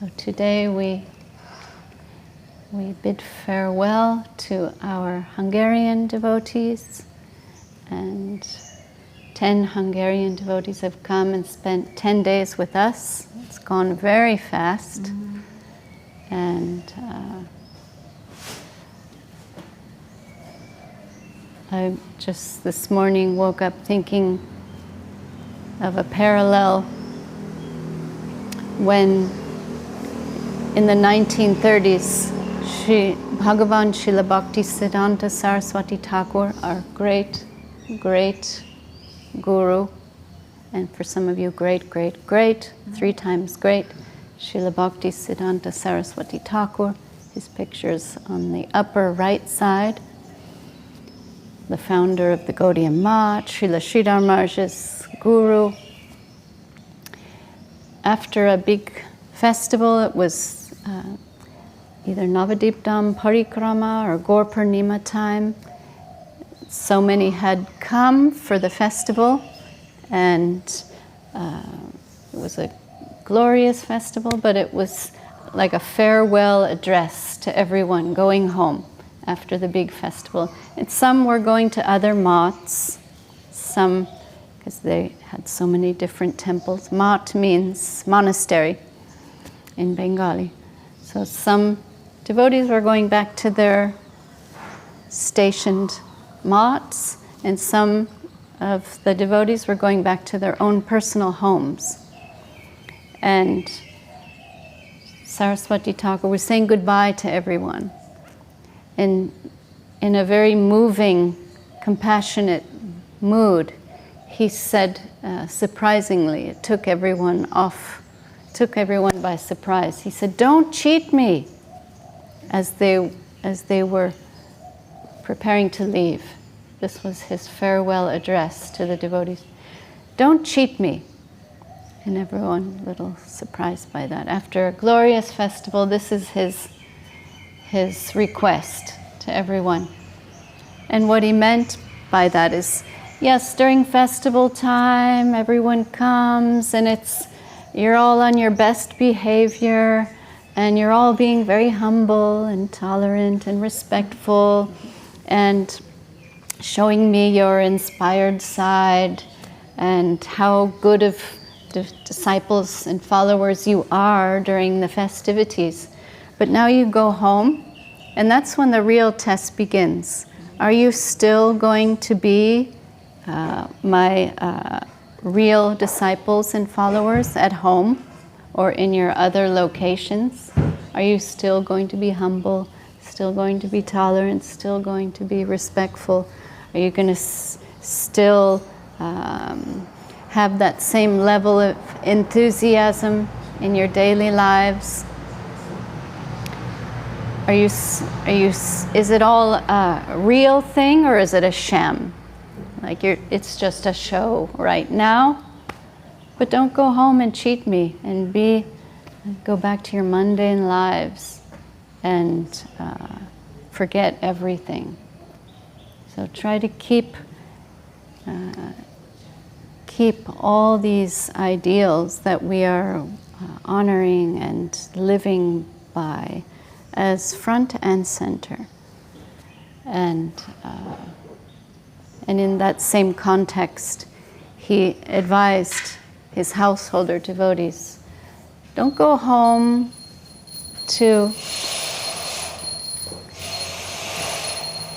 So today we bid farewell to our Hungarian devotees, and 10 Hungarian devotees have come and spent 10 days with us. It's gone very fast. And I just this morning woke up thinking of a parallel when in the 1930s, Bhagavan Srila Bhakti Siddhanta Saraswati Thakur, our great, great guru, and for some of you, great, great, great, 3 times great, Srila Bhakti Siddhanta Saraswati Thakur, his picture's on the upper right side, the founder of the Gaudiya Math, Srila Sridhar Maharaj's guru. After a big festival, it was either Navadipdam Parikrama or Gaur Purnima time. So many had come for the festival, and it was a glorious festival, but it was like a farewell address to everyone going home after the big festival. And some were going to other maths, some, because they had so many different temples. Math means monastery in Bengali. So some devotees were going back to their stationed maths, and some of the devotees were going back to their own personal homes. And Saraswati Thakur was saying goodbye to everyone. And in a very moving, compassionate mood, he said, surprisingly, it took everyone by surprise. He said, "Don't cheat me," as they were preparing to leave. This was his farewell address to the devotees. "Don't cheat me." And everyone a little surprised by that. After a glorious festival, this is his request to everyone. And what he meant by that is, yes, during festival time, everyone comes and you're all on your best behavior, and you're all being very humble and tolerant and respectful and showing me your inspired side and how good of disciples and followers you are during the festivities. But now you go home, and that's when the real test begins. Are you still going to be my real disciples and followers at home or in your other locations? Are you still going to be humble, still going to be tolerant, still going to be respectful? Are you going to still have that same level of enthusiasm in your daily lives? Is it all a real thing, or is it a sham? Like it's just a show right now, but don't go home and cheat me and go back to your mundane lives and forget everything. So try to keep all these ideals that we are honoring and living by as front and center. And in that same context, he advised his householder devotees, don't go home to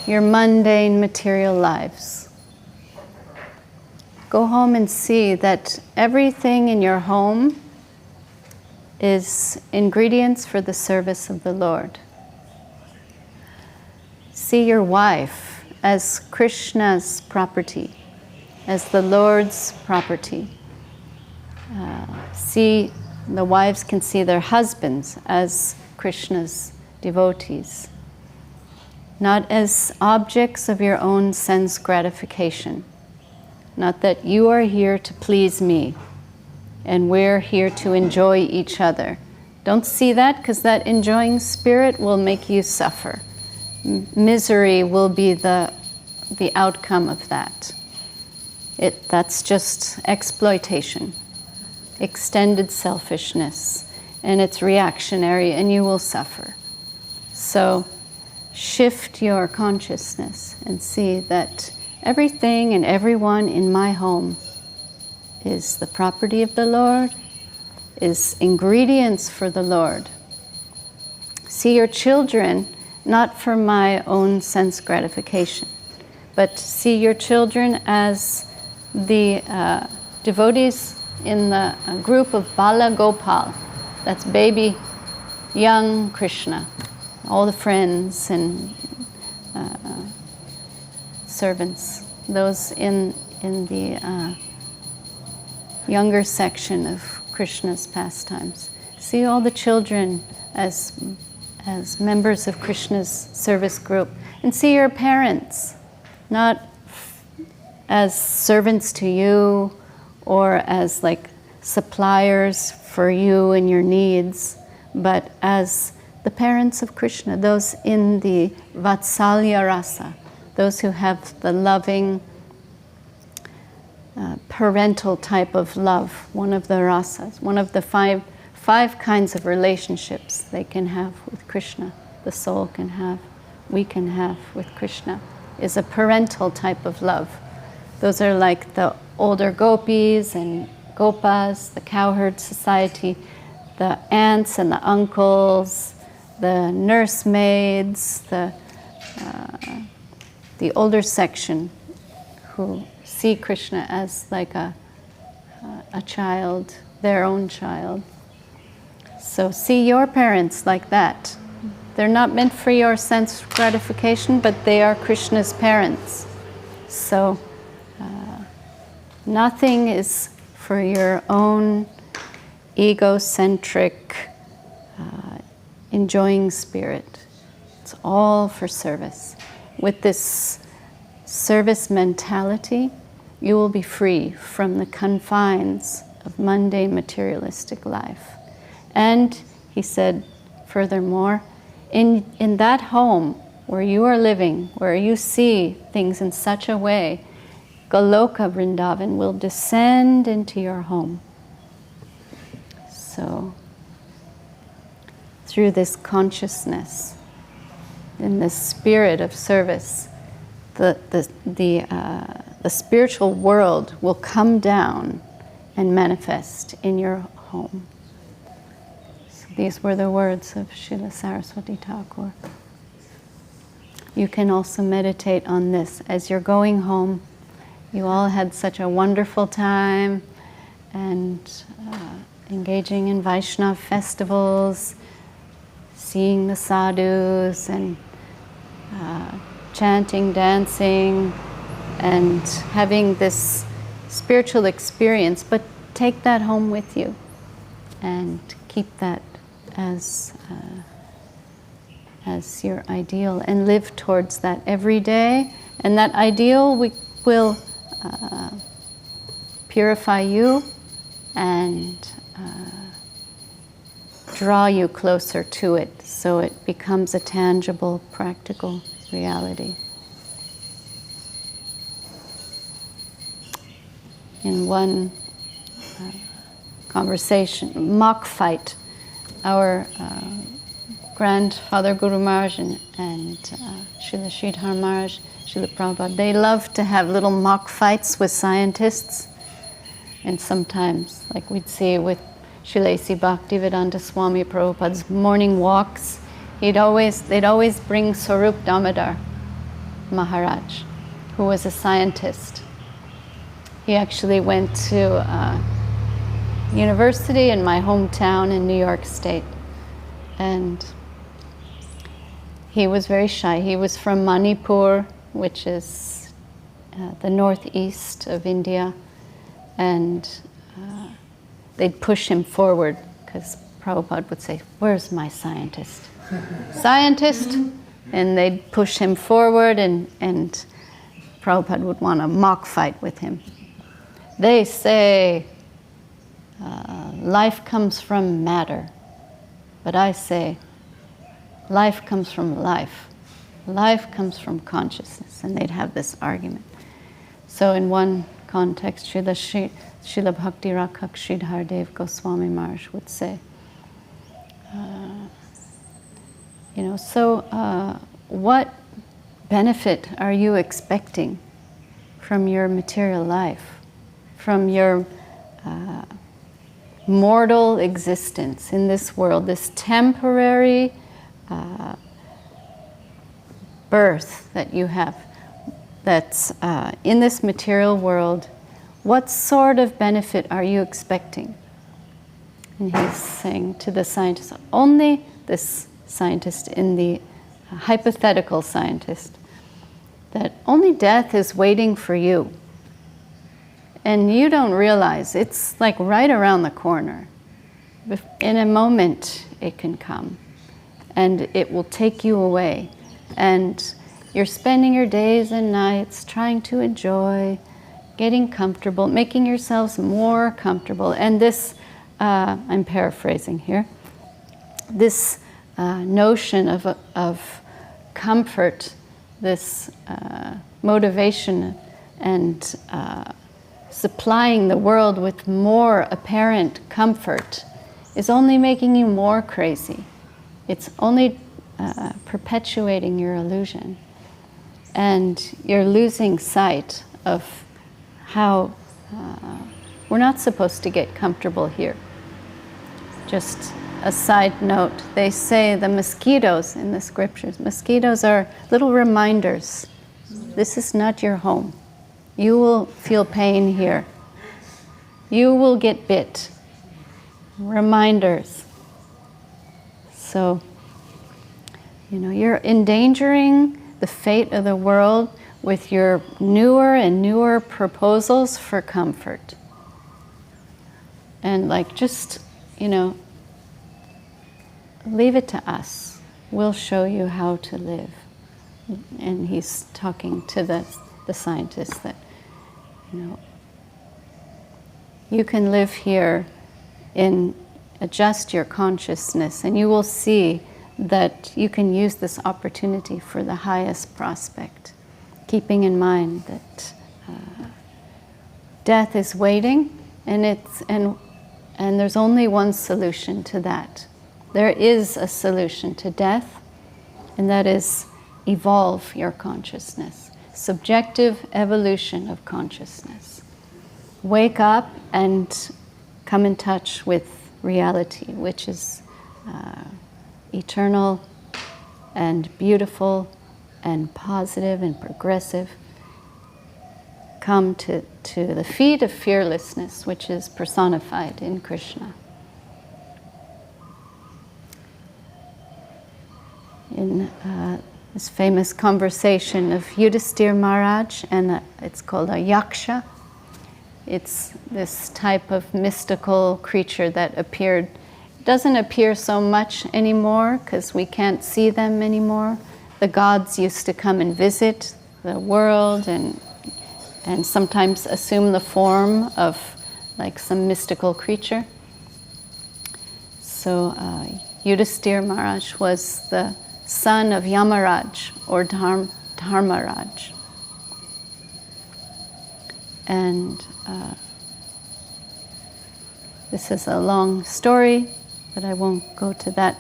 your mundane material lives. Go home and see that everything in your home is ingredients for the service of the Lord. See your wife as Krishna's property, as the Lord's property. The wives can see their husbands as Krishna's devotees, not as objects of your own sense gratification. Not that you are here to please me and we're here to enjoy each other. Don't see that, because that enjoying spirit will make you suffer. Misery will be the outcome of that. That's just exploitation, extended selfishness. and it's reactionary, and you will suffer. So shift your consciousness and see that everything and everyone in my home is the property of the Lord, is ingredients for the Lord. See your children not for my own sense gratification, but see your children as the devotees in the group of Bala Gopal. That's baby, young Krishna, all the friends and servants, those in the younger section of Krishna's pastimes. See all the children as members of Krishna's service group, and see your parents not as servants to you or as like suppliers for you and your needs, but as the parents of Krishna, those in the Vatsalya rasa, those who have the loving parental type of love, one of the rasas, one of the five kinds of relationships they can have with Krishna, the soul can have, we can have with Krishna, is a parental type of love. Those are like the older gopis and gopas, the cowherd society, the aunts and the uncles, the nursemaids, the older section who see Krishna as like a child, their own child. So see your parents like that. They're not meant for your sense gratification, but they are Krishna's parents. So nothing is for your own egocentric, enjoying spirit. It's all for service. With this service mentality, you will be free from the confines of mundane materialistic life. And he said, furthermore, in that home where you are living, where you see things in such a way, Goloka Vrindavan will descend into your home. So, through this consciousness, in this spirit of service, the spiritual world will come down and manifest in your home. So these were the words of Srila Saraswati Thakur. You can also meditate on this as you're going home. You all had such a wonderful time and engaging in Vaishnava festivals, seeing the sadhus and chanting, dancing, and having this spiritual experience, but take that home with you and keep that as your ideal and live towards that every day. And that ideal will purify you and draw you closer to it, so it becomes a tangible, practical reality. In one conversation, mock fight, our grandfather Guru Maharaj and Srila Sridhar Maharaj, Srila Prabhupada, they love to have little mock fights with scientists. And sometimes, like we'd see with Srila A.C. Bhaktivedanta Swami Prabhupada's morning walks, they'd always bring Swarup Damodar Maharaj, who was a scientist. He actually went to university in my hometown in New York State. And he was very shy. He was from Manipur, which is the northeast of India. And they'd push him forward because Prabhupada would say, "Where's my scientist?" Scientist? And they'd push him forward, and Prabhupada would want a mock fight with him. They say life comes from matter, but I say life comes from life. Life comes from consciousness, and they'd have this argument. So in one context, Srila Bhakti Rakhak Sridhar Dev Goswami Maharaj would say, what benefit are you expecting from your material life, from your mortal existence in this world, this temporary birth that you have that's in this material world? What sort of benefit are you expecting? And he's saying to the scientist, only this scientist, in the hypothetical scientist, that only death is waiting for you. And you don't realize it's like right around the corner. In a moment it can come and it will take you away. And you're spending your days and nights trying to enjoy, getting comfortable, making yourselves more comfortable. And this, I'm paraphrasing here, this notion of comfort, this motivation and supplying the world with more apparent comfort is only making you more crazy. It's only perpetuating your illusion. And you're losing sight of how we're not supposed to get comfortable here. Just a side note, they say the mosquitoes in the scriptures, mosquitoes are little reminders. This is not your home. You will feel pain here. You will get bit. Reminders. So, you're endangering the fate of the world with your newer and newer proposals for comfort. And just, leave it to us. We'll show you how to live. And he's talking to the scientists that, you can live here and adjust your consciousness, and you will see that you can use this opportunity for the highest prospect, keeping in mind that death is waiting, and there's only one solution to that. There is a solution to death, and that is evolve your consciousness. Subjective evolution of consciousness. Wake up and come in touch with reality, which is eternal and beautiful and positive and progressive. Come to the feet of fearlessness, which is personified in Krishna. In this famous conversation of Yudhisthira Maharaj, and it's called a yaksha. It's this type of mystical creature that doesn't appear so much anymore because we can't see them anymore. The gods used to come and visit the world and sometimes assume the form of some mystical creature. So Yudhisthira Maharaj was the son of Yamaraj or Dharmaraj. And this is a long story, but I won't go to that.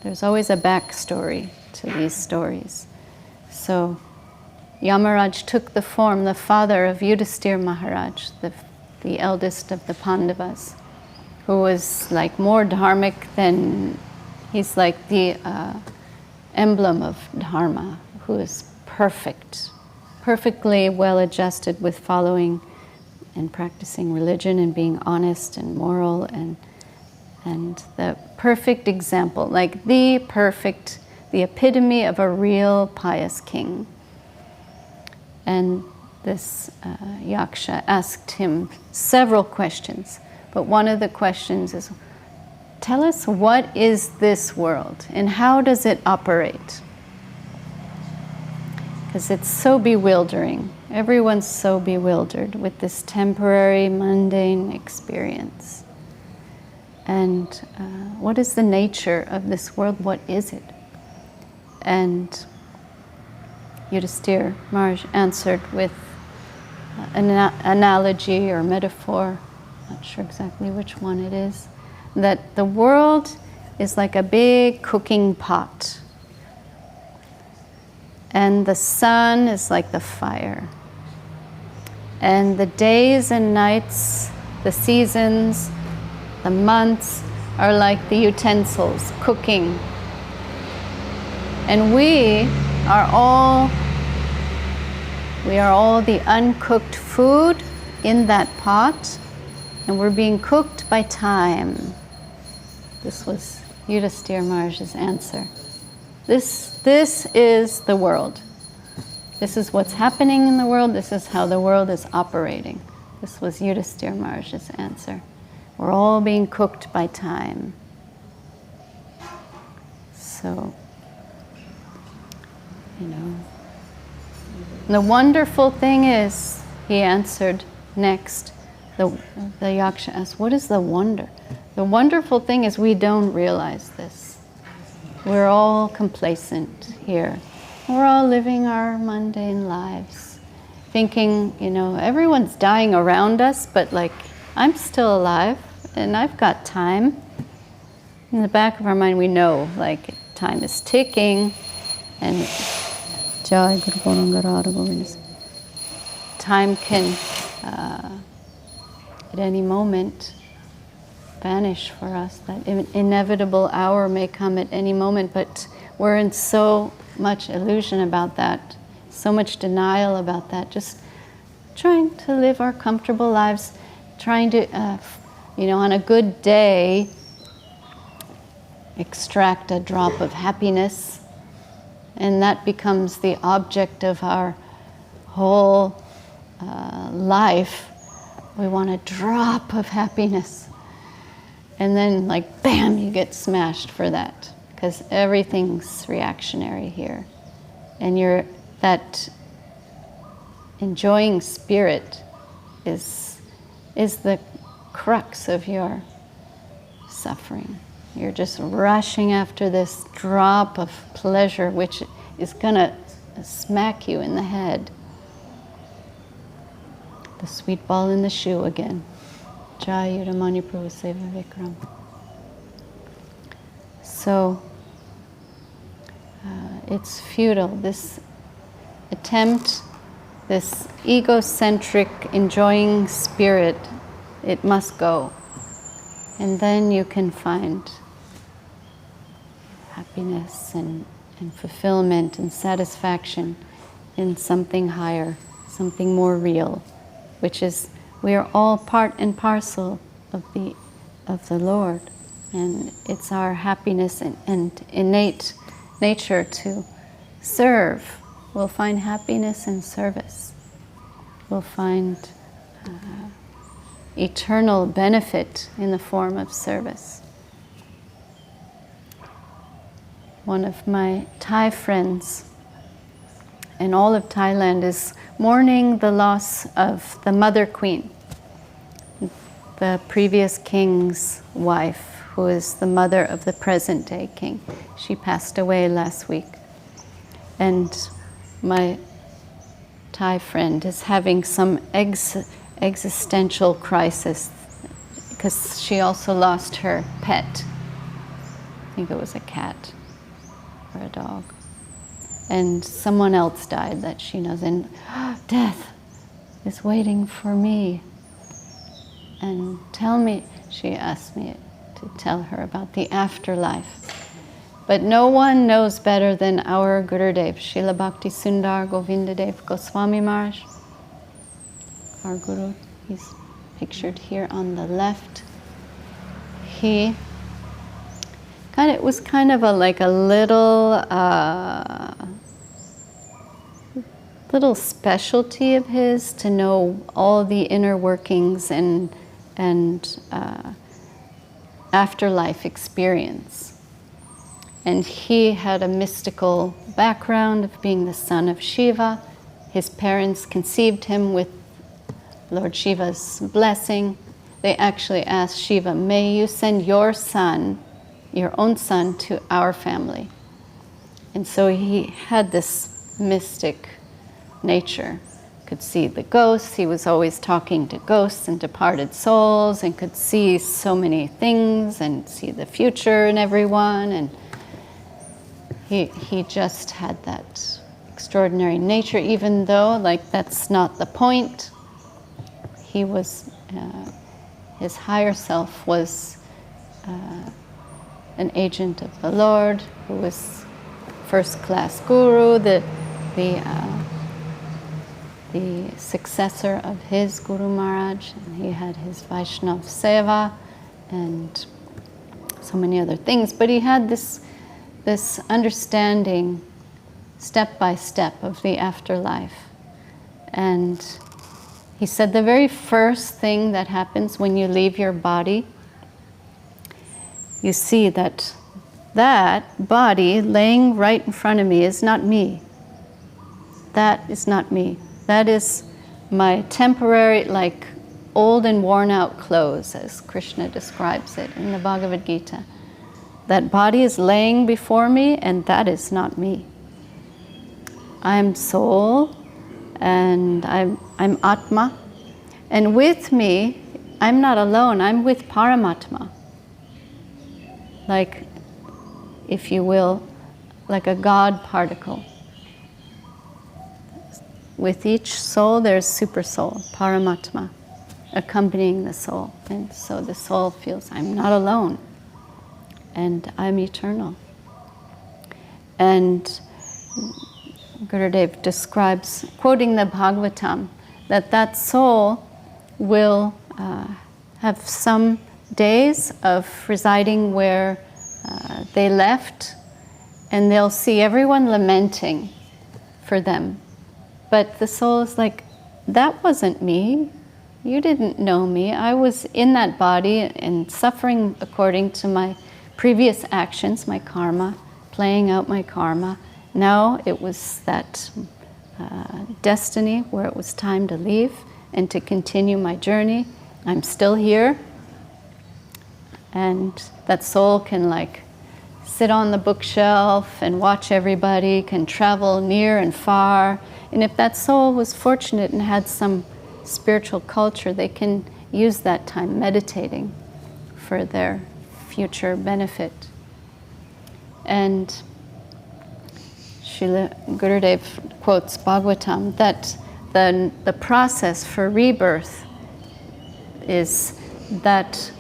There's always a backstory to these stories. So Yamaraj took the form, the father of Yudhisthira Maharaj, the eldest of the Pandavas, who was more dharmic than, he's like the emblem of dharma, who is perfectly well adjusted with following and practicing religion and being honest and moral and the perfect example, the epitome of a real pious king. And this yaksha asked him several questions, but one of the questions is, tell us, what is this world and how does it operate? Because it's so bewildering. Everyone's so bewildered with this temporary, mundane experience. And what is the nature of this world? What is it? And Yudhisthira Maharaj answered with an analogy or metaphor, not sure exactly which one it is, that the world is like a big cooking pot. And the sun is like the fire. And the days and nights, the seasons, the months are like the utensils cooking. And we are all the uncooked food in that pot, and we're being cooked by time. This was Yudhisthira Maharaj's answer. This is the world. This is what's happening in the world. This is how the world is operating. This was Yudhisthira Maharaj's answer. We're all being cooked by time. So, the wonderful thing is, he answered next, the Yaksha asked, what is the wonder? The wonderful thing is we don't realize this. We're all complacent here. We're all living our mundane lives, thinking, everyone's dying around us, but I'm still alive and I've got time. In the back of our mind, we know, time is ticking, and time can, at any moment, vanish for us. That inevitable hour may come at any moment, but we're in so much illusion about that, so much denial about that, just trying to live our comfortable lives, trying to, on a good day, extract a drop of happiness, and that becomes the object of our whole life. We want a drop of happiness. And then, bam, you get smashed for that, because everything's reactionary here. And that enjoying spirit is the crux of your suffering. You're just rushing after this drop of pleasure, which is going to smack you in the head. The sweet ball in the shoe again. Jai Yudhamani Prabhu Seva Vikram. So, it's futile. This attempt, this egocentric, enjoying spirit, it must go. And then you can find happiness and fulfillment and satisfaction in something higher, something more real, which is, we are all part and parcel of the Lord. And it's our happiness and innate nature to serve. We'll find happiness in service. We'll find eternal benefit in the form of service. One of my Thai friends in all of Thailand is mourning the loss of the mother queen, the previous king's wife, who is the mother of the present day king. She passed away last week. And my Thai friend is having some existential crisis because she also lost her pet. I think it was a cat or a dog. And someone else died that she knows. And death is waiting for me. And she asked me to tell her about the afterlife. But no one knows better than our Gurudev, Srila Bhakti Sundar Govindadev Goswami Maharaj. Our Guru, he's pictured here on the left. It was kind of a little specialty of his to know all the inner workings and afterlife experience. And he had a mystical background of being the son of Shiva. His parents conceived him with Lord Shiva's blessing. They actually asked Shiva, may you send your own son, to our family. And so he had this mystic nature, could see the ghosts. He was always talking to ghosts and departed souls, and could see so many things and see the future in everyone. And he just had that extraordinary nature, even though, like, that's not the point. He was, his higher self was an agent of the Lord, who was first-class guru, the successor of his Guru Maharaj, and he had his Vaishnav Seva and so many other things. But he had this understanding, step by step, of the afterlife. And he said the very first thing that happens when you leave your body, you see that that body laying right in front of me is not me. That is not me. That is my temporary, like, old and worn out clothes, as Krishna describes it in the Bhagavad Gita. That body is laying before me, and that is not me. I'm soul, and I'm Atma. And with me, I'm not alone, I'm with Paramatma. Like, if you will, like a God particle. With each soul, there's super soul, Paramatma, accompanying the soul. And so the soul feels, I'm not alone, and I'm eternal. And Gurudev describes, quoting the Bhagavatam, that soul will have some days of residing where they left, and they'll see everyone lamenting for them. But the soul is like, that wasn't me. You didn't know me. I was in that body and suffering according to my previous actions, my karma, playing out my karma. Now it was that destiny where it was time to leave and to continue my journey. I'm still here. And that soul can, like, sit on the bookshelf and watch everybody, can travel near and far. And if that soul was fortunate and had some spiritual culture, they can use that time meditating for their future benefit. And Srila Gurudev quotes Bhagavatam that the process for rebirth is that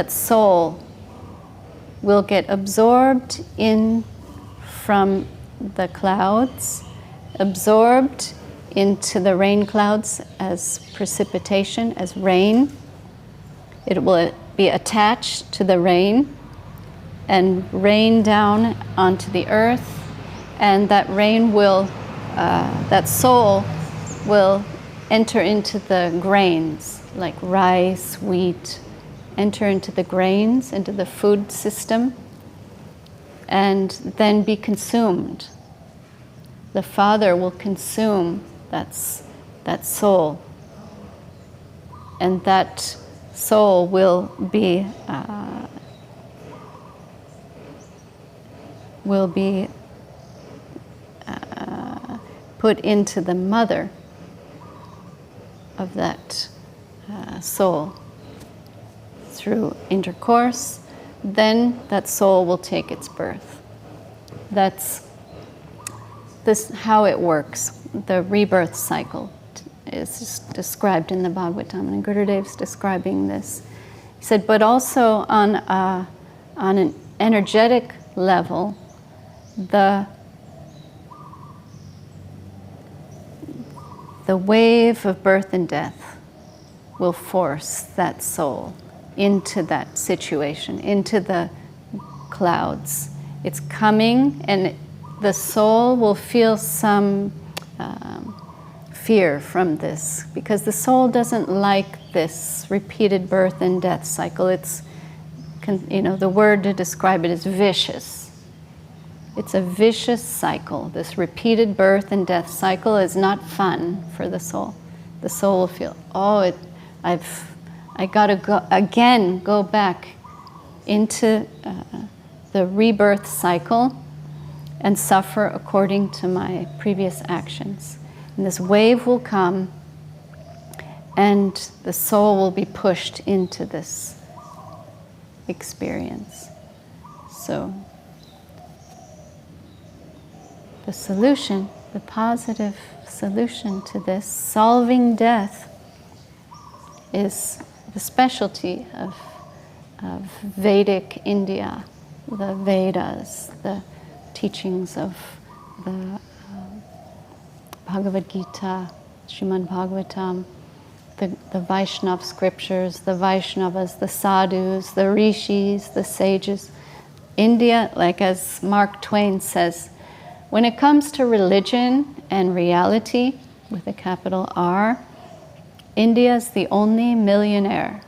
soul will get absorbed in from the clouds, absorbed into the rain clouds as precipitation, as rain. It will be attached to the rain and rain down onto the earth, and that rain will, that soul will enter into the grains, like rice, wheat, enter into the grains, into the food system, and then be consumed. The Father will consume that soul, and that soul will be put into the mother of that soul through intercourse. Then that soul will take its birth. That's how it works. The rebirth cycle is described in the Bhagavatam, and Gurudev's describing this. He said, but also on an energetic level, the wave of birth and death will force that soul into that situation, into the clouds. It's coming, and the soul will feel some fear from this, because the soul doesn't like this repeated birth and death cycle. It's, the word to describe it is vicious. It's a vicious cycle. This repeated birth and death cycle is not fun for the soul. The soul will feel, I gotta go back into the rebirth cycle and suffer according to my previous actions. And this wave will come, and the soul will be pushed into this experience. So the solution, the positive solution to this, solving death, is the specialty of Vedic India, the Vedas, the teachings of the Bhagavad Gita, Srimad Bhagavatam, the Vaishnava scriptures, the Vaishnavas, the sadhus, the rishis, the sages. India, like as Mark Twain says, when it comes to religion and reality, with a capital R, India is the only millionaire.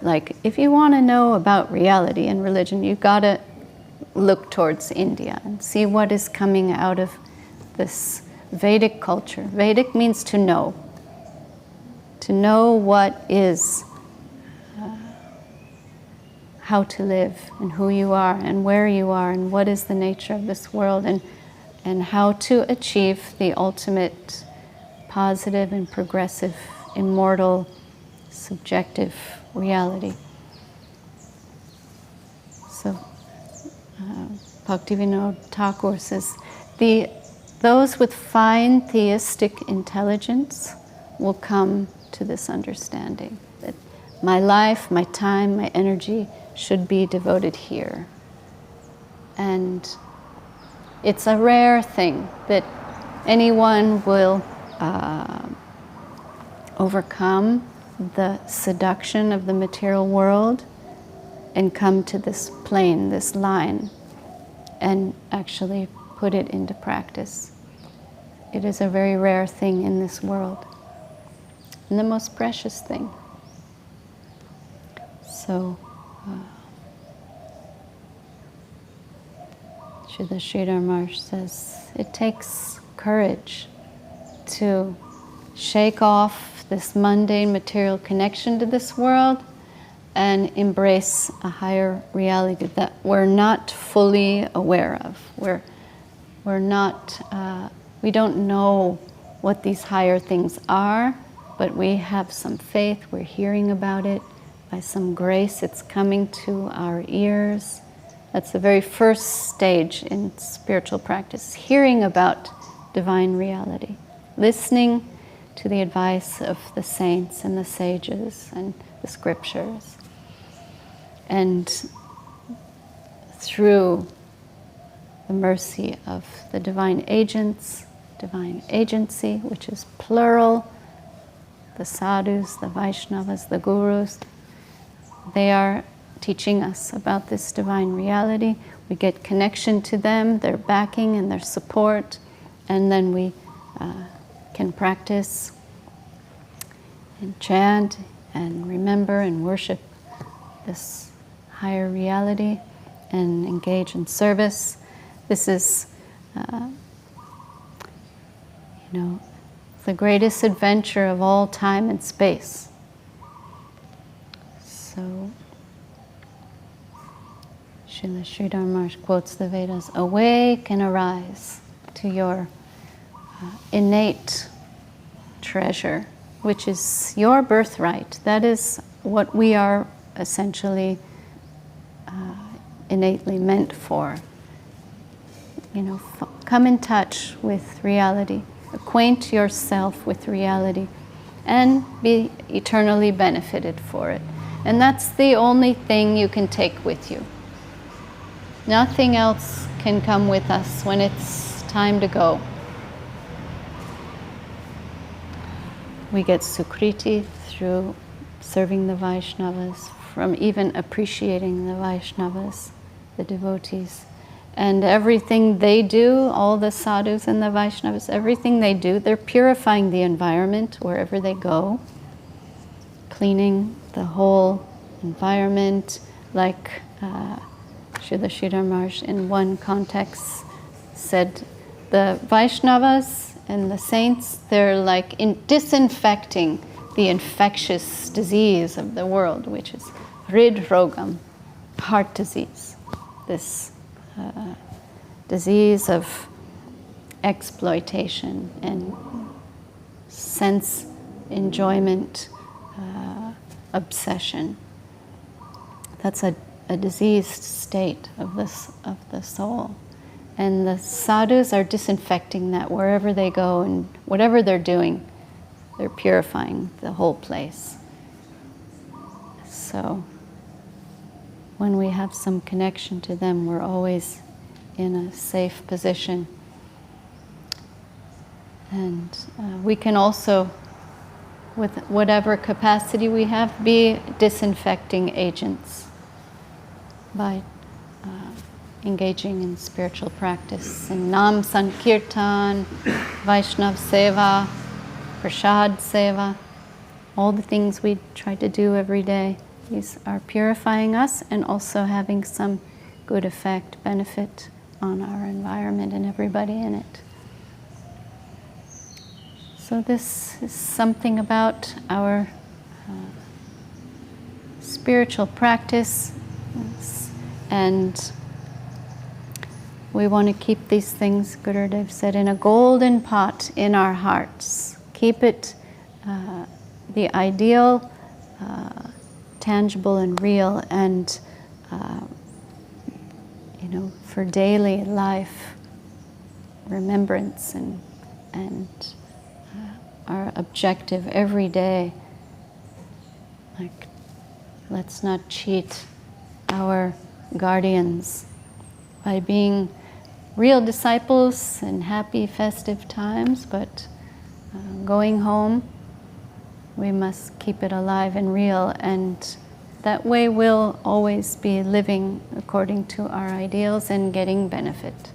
Like, if you want to know about reality and religion, you've got to look towards India and see what is coming out of this Vedic culture. Vedic means to know what is, how to live, and who you are, and where you are, and what is the nature of this world, and how to achieve the ultimate positive and progressive, immortal, subjective reality. So Bhaktivinoda Thakur says, those with fine theistic intelligence will come to this understanding that my life, my time, my energy should be devoted here. And it's a rare thing that anyone will overcome the seduction of the material world and come to this plane, this line, and actually put it into practice. It is a very rare thing in this world, and the most precious thing. So, Srila Sridhar Maharaj says, it takes courage to shake off this mundane material connection to this world and embrace a higher reality that we're not fully aware of. We're not, we don't know what these higher things are, but we have some faith, we're hearing about it. By some grace, it's coming to our ears. That's the very first stage in spiritual practice, hearing about divine reality, listening to the advice of the saints and the sages and the scriptures. And through the mercy of the divine agents, divine agency, which is plural, the sadhus, the Vaishnavas, the gurus, they are teaching us about this divine reality. We get connection to them, their backing and their support, and then we can practice and chant and remember and worship this higher reality and engage in service. This is, the greatest adventure of all time and space. So, Srila Sridhar Maharaj quotes the Vedas, awake and arise to your innate treasure, which is your birthright. That is what we are essentially innately meant for. Come in touch with reality, acquaint yourself with reality, and be eternally benefited for it. And that's the only thing you can take with you. Nothing else can come with us when it's time to go. We get sukriti through serving the Vaishnavas, from even appreciating the Vaishnavas, the devotees. And everything they do, all the sadhus and the Vaishnavas, everything they do, they're purifying the environment wherever they go, cleaning the whole environment, like Srila Sridhar Maharaj in one context said, the Vaishnavas and the saints, they're like disinfecting the infectious disease of the world, which is hridrogam, heart disease, this disease of exploitation and sense enjoyment, obsession. That's a diseased state of the soul. And the sadhus are disinfecting that wherever they go, and whatever they're doing, they're purifying the whole place. So when we have some connection to them, we're always in a safe position. And we can also, with whatever capacity we have, be disinfecting agents by engaging in spiritual practice, in Nam Sankirtan, Vaishnav Seva, Prasad Seva, all the things we try to do every day. These are purifying us and also having some good effect, benefit on our environment and everybody in it. So this is something about our spiritual practice, and we want to keep these things, Gurudev said, in a golden pot in our hearts. Keep it, the ideal, tangible and real, and for daily life, remembrance and our objective every day. Like, let's not cheat our guardians by being real disciples in happy festive times, but going home, we must keep it alive and real, and that way we'll always be living according to our ideals and getting benefit.